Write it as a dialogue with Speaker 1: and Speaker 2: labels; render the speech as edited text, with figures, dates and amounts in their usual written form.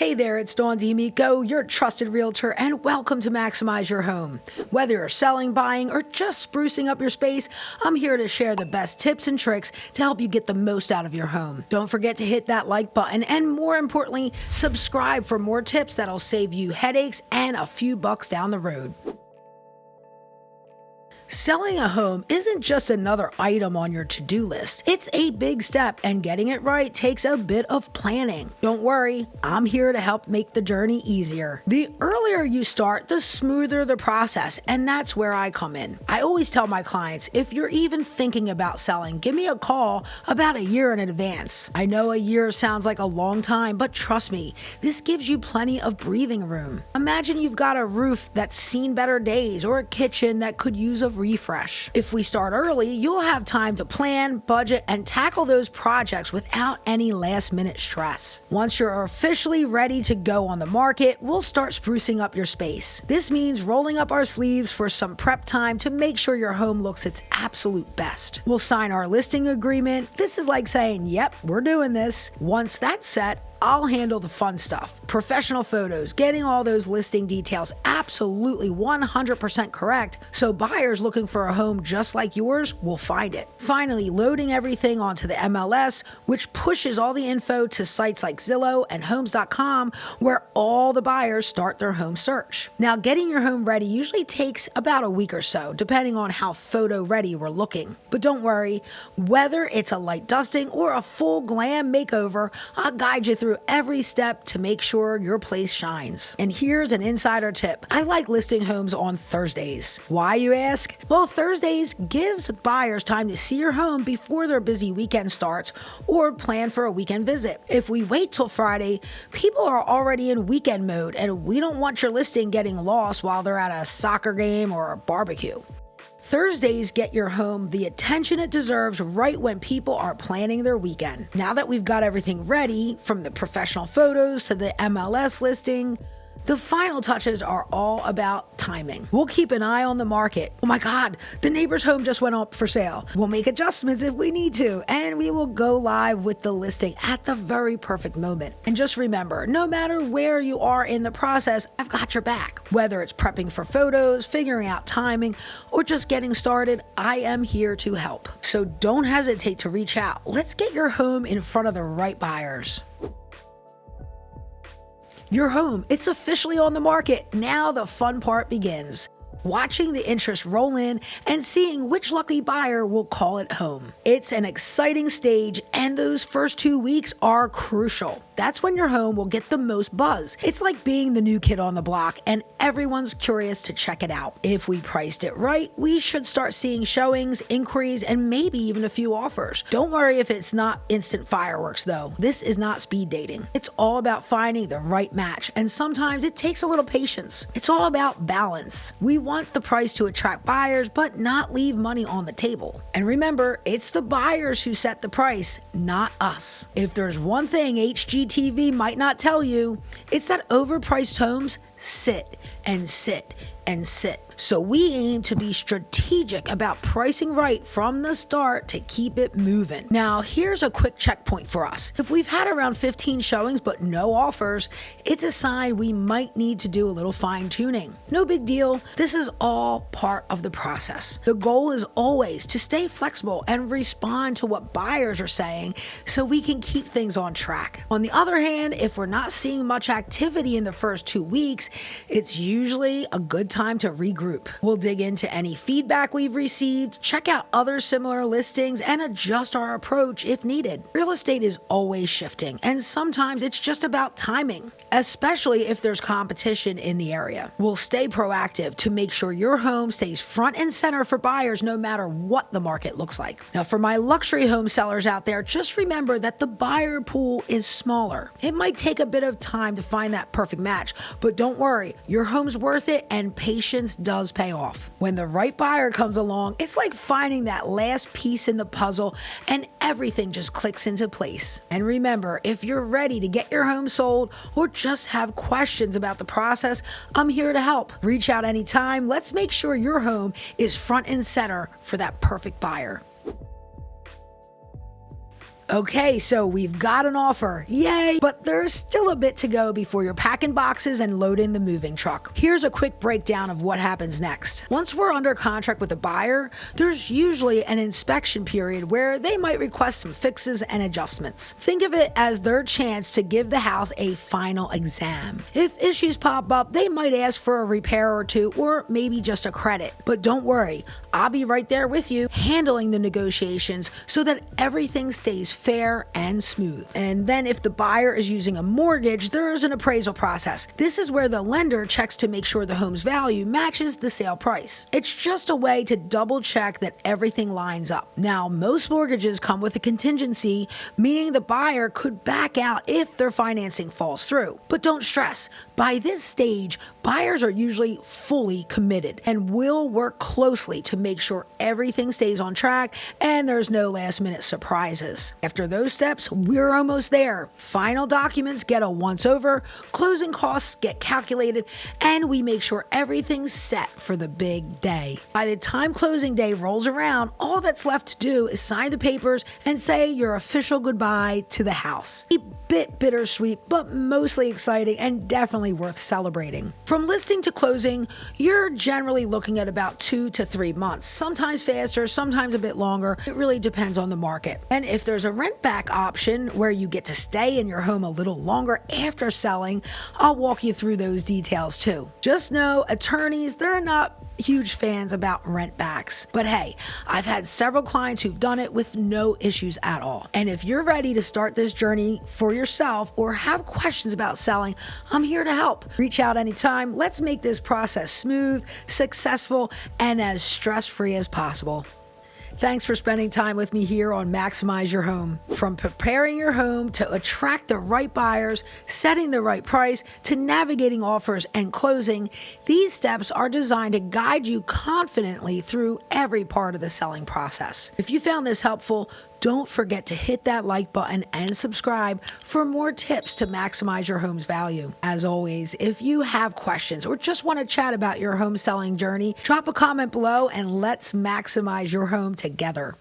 Speaker 1: Hey there, it's Dawn D'Amico, your trusted realtor, and welcome to Maximize Your Home. Whether you're selling, buying, or just sprucing up your space, I'm here to share the best tips and tricks to help you get the most out of your home. Don't forget to hit that like button, and more importantly, subscribe for more tips that'll save you headaches and a few bucks down the road. Selling a home isn't just another item on your to-do list. It's a big step, and getting it right takes a bit of planning. Don't worry, I'm here to help make the journey easier. The earlier you start, the smoother the process, and that's where I come in. I always tell my clients, if you're even thinking about selling, give me a call about a year in advance. I know a year sounds like a long time, but trust me, this gives you plenty of breathing room. Imagine you've got a roof that's seen better days or a kitchen that could use a refresh. If we start early, you'll have time to plan, budget, and tackle those projects without any last-minute stress. Once you're officially ready to go on the market, we'll start sprucing up your space. This means rolling up our sleeves for some prep time to make sure your home looks its absolute best. We'll sign our listing agreement. This is like saying, yep, we're doing this. Once that's set, I'll handle the fun stuff. Professional photos, getting all those listing details absolutely 100% correct, so buyers looking for a home just like yours will find it. Finally, loading everything onto the MLS, which pushes all the info to sites like Zillow and Homes.com, where all the buyers start their home search. Now, getting your home ready usually takes about a week or so, depending on how photo ready we're looking. But don't worry, whether it's a light dusting or a full glam makeover, I'll guide you through every step to make sure your place shines. And here's an insider tip. I like listing homes on Thursdays. Why, you ask? Well, Thursdays gives buyers time to see your home before their busy weekend starts or plan for a weekend visit. If we wait till Friday, people are already in weekend mode, and we don't want your listing getting lost while they're at a soccer game or a barbecue. Thursdays get your home the attention it deserves right when people are planning their weekend. Now that we've got everything ready, from the professional photos to the MLS listing, the final touches are all about timing. We'll keep an eye on the market. Oh my God, the neighbor's home just went up for sale. We'll make adjustments if we need to, and we will go live with the listing at the very perfect moment. And just remember, no matter where you are in the process, I've got your back. Whether it's prepping for photos, figuring out timing, or just getting started, I am here to help. So don't hesitate to reach out. Let's get your home in front of the right buyers. Your home, it's officially on the market. Now the fun part begins. Watching the interest roll in and seeing which lucky buyer will call it home. It's an exciting stage, and those first 2 weeks are crucial. That's when your home will get the most buzz. It's like being the new kid on the block, and everyone's curious to check it out. If we priced it right, we should start seeing showings, inquiries, and maybe even a few offers. Don't worry if it's not instant fireworks though. This is not speed dating. It's all about finding the right match, and sometimes it takes a little patience. It's all about balance. We want the price to attract buyers, but not leave money on the table. And remember, it's the buyers who set the price, not us. If there's one thing HGTV might not tell you, it's that overpriced homes sit and sit and sit. So we aim to be strategic about pricing right from the start to keep it moving. Now, here's a quick checkpoint for us. If we've had around 15 showings but no offers, it's a sign we might need to do a little fine tuning. No big deal. This is all part of the process. The goal is always to stay flexible and respond to what buyers are saying so we can keep things on track. On the other hand, if we're not seeing much activity in the first 2 weeks, it's usually a good time to regroup. We'll dig into any feedback we've received, check out other similar listings, and adjust our approach if needed. Real estate is always shifting, and sometimes it's just about timing, especially if there's competition in the area. We'll stay proactive to make sure your home stays front and center for buyers no matter what the market looks like. Now, for my luxury home sellers out there, just remember that the buyer pool is smaller. It might take a bit of time to find that perfect match, but don't worry, your home's worth it, and patience does pay off. When the right buyer comes along, it's like finding that last piece in the puzzle, and everything just clicks into place. And remember, if you're ready to get your home sold or just have questions about the process, I'm here to help. Reach out anytime. Let's make sure your home is front and center for that perfect buyer. Okay, so we've got an offer. Yay! But there's still a bit to go before you're packing boxes and loading the moving truck. Here's a quick breakdown of what happens next. Once we're under contract with a buyer, there's usually an inspection period where they might request some fixes and adjustments. Think of it as their chance to give the house a final exam. If issues pop up, they might ask for a repair or two, or maybe just a credit. But don't worry, I'll be right there with you, handling the negotiations so that everything stays fair and smooth. And then if the buyer is using a mortgage, there's an appraisal process. This is where the lender checks to make sure the home's value matches the sale price. It's just a way to double check that everything lines up. Now, most mortgages come with a contingency, meaning the buyer could back out if their financing falls through. But don't stress. By this stage, buyers are usually fully committed and will work closely to make sure everything stays on track and there's no last minute surprises. After those steps, we're almost there. Final documents get a once over, closing costs get calculated, and we make sure everything's set for the big day. By the time closing day rolls around, all that's left to do is sign the papers and say your official goodbye to the house. A bit bittersweet, but mostly exciting and definitely worth celebrating. From listing to closing, you're generally looking at about 2 to 3 months, sometimes faster, sometimes a bit longer. It really depends on the market. And if there's a rent back option where you get to stay in your home a little longer after selling, I'll walk you through those details too. Just know attorneys, they're not huge fans about rent backs. But hey, I've had several clients who've done it with no issues at all. And if you're ready to start this journey for yourself or have questions about selling, I'm here to help. Reach out anytime. Let's make this process smooth, successful, and as stress-free as possible. Thanks for spending time with me here on Maximize Your Home. From preparing your home to attract the right buyers, setting the right price, to navigating offers and closing, these steps are designed to guide you confidently through every part of the selling process. If you found this helpful, don't forget to hit that like button and subscribe for more tips to maximize your home's value. As always, if you have questions or just want to chat about your home selling journey, drop a comment below and let's maximize your home together.